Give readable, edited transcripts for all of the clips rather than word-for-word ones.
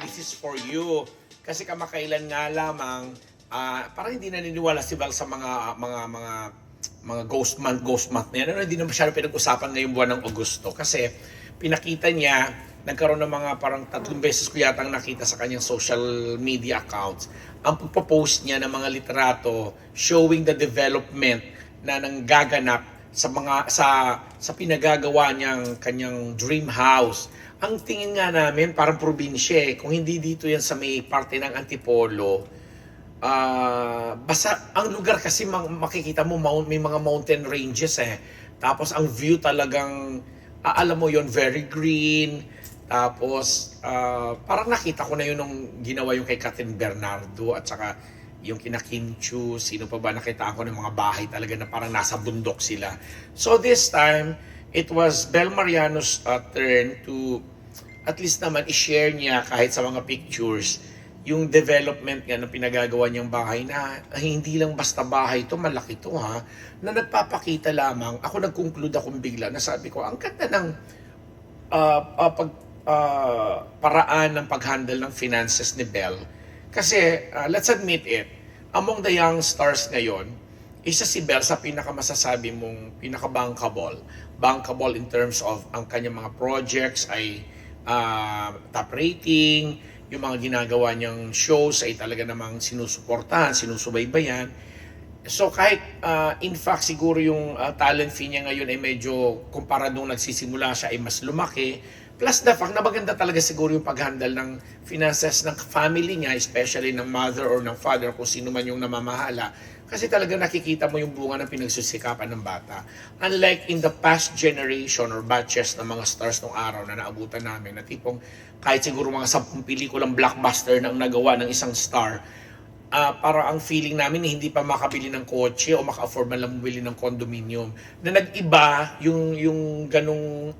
this is for you. Kasi kamakailan nga lamang, parang hindi naniniwala si Val sa mga ghost month na yan. Ano, hindi na masyado pinag-usapan ngayong buwan ng Agosto. Kasi pinakita niya, nagkaroon ng mga parang 3 beses ko yatang nakita sa kanyang social media accounts, ang pagpo-post niya ng mga literato showing the development na nanggaganap sa pinagagawa niyang kanyang dream house. Ang tingin nga namin parang probinsya kung hindi dito yan sa may parte ng Antipolo. Basta ang lugar kasi makikita mo may mga mountain ranges Tapos ang view talagang alam mo yon, very green. Tapos parang nakita ko na yun nung ginawa yung kay Catherine Bernardo at saka yung kina Kim Chiu, sino pa ba, nakita ko ng mga bahay talaga na parang nasa bundok sila. So this time, it was Bel Mariano's turn to at least naman i-share niya kahit sa mga pictures yung development nga ng pinagagawa niyang bahay na hindi lang basta bahay to, malaki to na nagpapakita lamang. Ako nag-conclude akong bigla na sabi ko, ang ganda ng paraan ng pag-handle ng finances ni Bel. Kasi let's admit it, among the young stars ngayon, isa si Bel sa pinakamasasabi mong pinaka-bankable. Bankable in terms of ang kanyang mga projects ay top rating, yung mga ginagawa niyang shows ay talaga namang sinusuportahan, sinusubaybayan. So kahit in fact siguro yung talent fee niya ngayon ay medyo kumpara nung nagsisimula siya ay mas lumaki. Plus the fact na maganda talaga siguro yung pag-handle ng finances ng family niya, especially ng mother or ng father, kung sino man yung namamahala. Kasi talaga nakikita mo yung bunga ng pinagsusikapan ng bata. Unlike in the past generation or batches ng mga stars nung araw na naabutan namin, na tipong kahit siguro mga 10 pelikulang blockbuster na ang nagawa ng isang star, para ang feeling namin hindi pa makabili ng kotse o maka-afford man lang bumili ng condominium. Na nag-iba yung ganung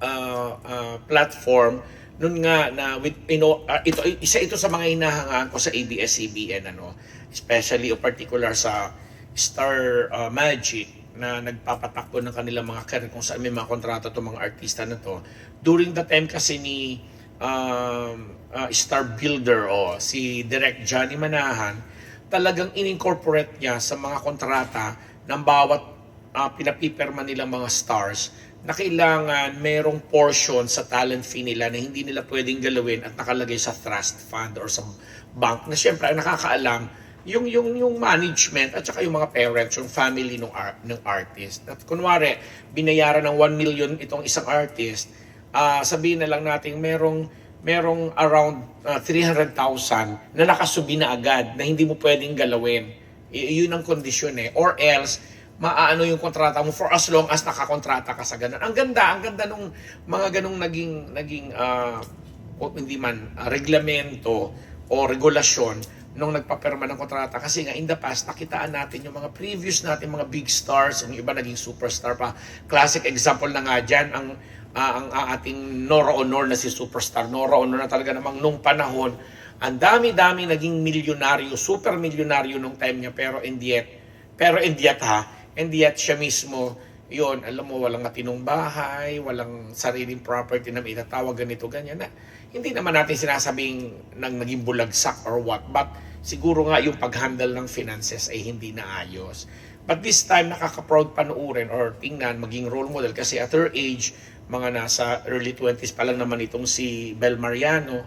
platform nun nga na with ito sa mga hinahangaan ko sa ABS-CBN especially o particular sa Star Magic na nagpapatakbo ng kanilang mga career kung saan may mga kontrata to mga artista na to. During the time kasi ni Star Builder si Direk Johnny Manahan, talagang in-incorporate niya sa mga kontrata ng bawat pinapipirma nilang mga stars na kailangan merong portion sa talent fee nila na hindi nila pwedeng galawin at nakalagay sa trust fund or sa bank na syempre ang nakakaalam yung management at saka yung mga parents, yung family ng artist. At kunwari, binayaran ng 1 million itong isang artist, sabihin na lang natin merong around 300,000 na nakasubi na agad na hindi mo pwedeng galawin. Yun ang kondisyon Or else, maaano yung kontrata mo for as long as nakakontrata ka sa ganun. Ang ganda nung mga ganung naging hindi man reglamento o regulasyon nung nagpapirma ng kontrata. Kasi nga in the past, nakitaan natin yung mga previous natin, mga big stars, yung iba naging superstar pa. Classic example na nga dyan, ang ating Nora Honor na si superstar. Nora Honor na talaga namang nung panahon, ang dami-dami naging milyonaryo, super milyonaryo nung time niya, pero in the yet siya mismo, yun, alam mo, walang matinong bahay, walang sariling property na itatawag ganito, ganyan na. Hindi naman natin sinasabing naging bulagsak or what, but siguro nga yung pag-handle ng finances ay hindi naayos. But this time, nakaka-proud panuurin or tingnan, maging role model kasi at her age, mga nasa early 20s pa lang naman itong si Bel Mariano,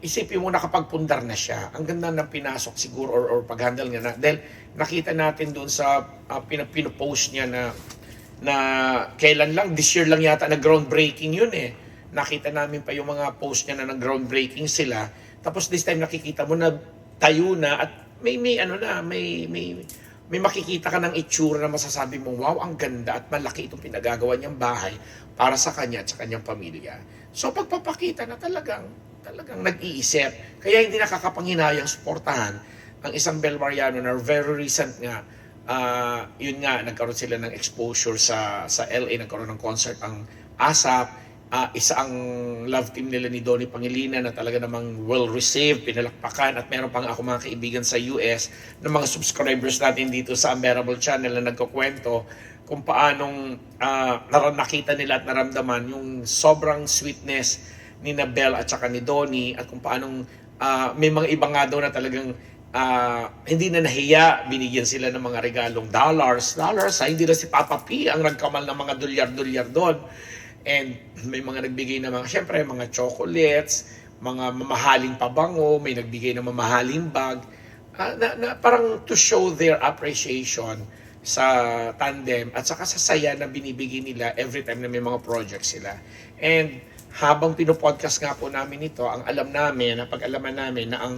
isipin mo nakapagpundar na siya. Ang ganda ng pinasok siguro or pag-handle niya na. Dahil nakita natin doon sa pinopost niya na kailan lang, this year lang yata na groundbreaking yun Nakita namin pa yung mga post niya na nag-groundbreaking sila. Tapos this time nakikita mo na tayo na at may makikita ka ng itsura na masasabi mo, wow, ang ganda at malaki itong pinagagawa niyang bahay para sa kanya at sa kanyang pamilya. So pagpapakita na talagang nag-iisip. Kaya hindi nakakapanghinayang suportahan ang isang Bel Mariano na very recent nga, yun nga, nagkaroon sila ng exposure sa LA, nagkaroon ng concert ang ASAP. Isa ang love team nila ni Donnie Pangilinan na talaga namang well-received, pinalakpakan, at meron pang ako mga kaibigan sa US na mga subscribers natin dito sa Unbearable Channel na nagkukwento kung paanong nakita nila at naramdaman yung sobrang sweetness ni Belle at saka ni Donnie, at kung paanong may mga iba nga daw na talagang hindi na nahiya, binigyan sila ng mga regalong dollars, hindi na si Papa P ang nagkamal ng mga dolyar doon. And may mga nagbigay ng mga, syempre, mga chocolates, mga mamahaling pabango, may nagbigay ng mamahaling bag, na parang to show their appreciation sa tandem at saka sa saya na binibigay nila every time na may mga projects sila. And habang pinopodcast nga po namin ito, ang alam namin, napag-alaman namin na ang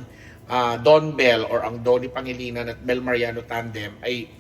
Don Bell or ang Donnie Pangilinan at Bel Mariano tandem ay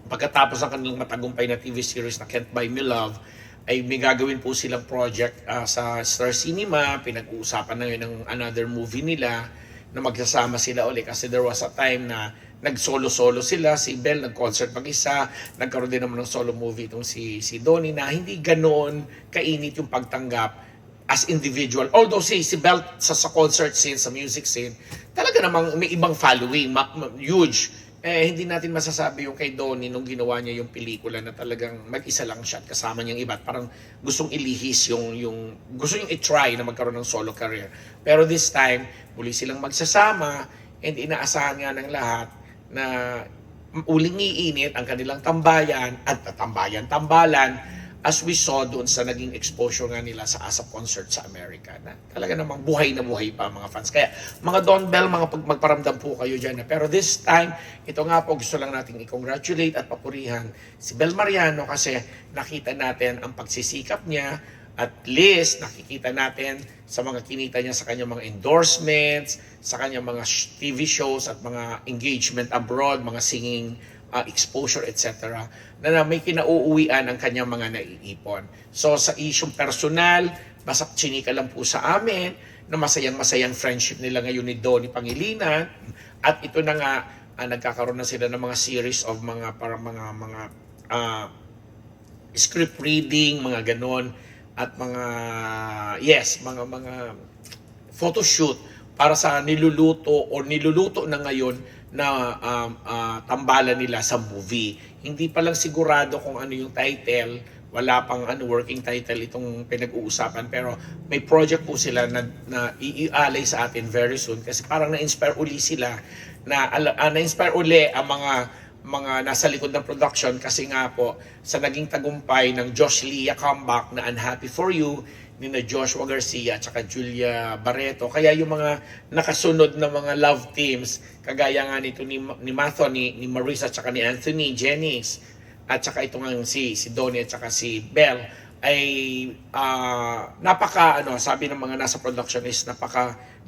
pagkatapos ng kanilang matagumpay na TV series na Can't Buy Me Love, ay may gagawin po silang project sa Star Cinema. Pinag-uusapan na yun ng another movie nila na magsasama sila uli kasi there was a time na nag-solo-solo sila, si Belle nag-concert mag-isa, nagkaroon din naman ng solo movie itong si Donnie na hindi ganoon kainit yung pagtanggap as individual. Although si Belle sa concert scene, sa music scene, talaga namang may ibang following, huge. Hindi natin masasabi yung kay Donnie nung ginawa niya yung pelikula na talagang mag-isa lang siya at kasama niyang iba. Parang gustong ilihis yung gusto niyang i-try na magkaroon ng solo career. Pero this time, muli silang magsasama and inaasahan nga ng lahat na uling iinit ang kanilang tambayan at tambayan-tambalan as we saw doon sa naging exposure nga nila sa ASAP concert sa America na talaga namang buhay na buhay pa mga fans. Kaya mga Don Bell, magparamdam po kayo dyan. Pero this time, ito nga po gusto lang nating i-congratulate at papurihan si Bel Mariano kasi nakita natin ang pagsisikap niya. At least nakikita natin sa mga kinita niya sa kanyang mga endorsements, sa kanyang mga TV shows at mga engagement abroad, mga singing exposure, etc. Na may kinauuwian ang kanyang mga naiipon. So sa isyong personal, basta chinika lang po sa amin na masayang-masayang friendship nila ngayon ni Donnie Pangilinan. At ito na nga, nagkakaroon na sila ng mga series of mga script reading, mga ganon, at mga photoshoot para sa niluluto na ngayon na tambalan nila sa movie. Hindi pa lang sigurado kung ano yung title, wala pang working title itong pinag-uusapan, pero may project po sila na iaalay sa atin very soon kasi parang na-inspire uli sila na-inspire uli ang mga nasa likod ng production kasi nga po sa naging tagumpay ng Josh Lia comeback na Unhappy For You ni na Joshua Garcia at saka Julia Barreto. Kaya yung mga nakasunod na mga love teams, kagaya nga nito ni Mathony, ni Marisa at saka ni Anthony Jennings at saka ito nga si Donnie at saka si Belle ay sabi ng mga nasa production is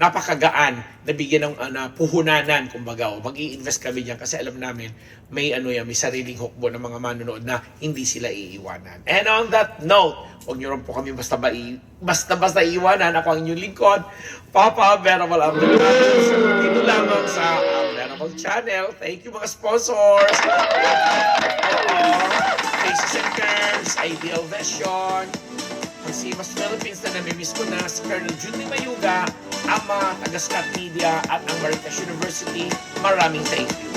napakagaan na bigyan ng puhunanan, kumbaga, mag-i-invest kami diyan kasi alam namin may may sariling hukbo ng mga manonood na hindi sila iiwanan. And on that note, huwag niyo rin po kami basta iiwanan. Ako ang inyong lingkod, Papa Venerable Abdulaziz, dito lamang sa Venerable Channel. Thank you mga sponsors. Faces and Curves, Ideal Vision, ang Simas Philippines na namimiss ko na, si Colonel Judy Mayuga, ang mga taga-Stat Media at ang Maritas University. Maraming thank you.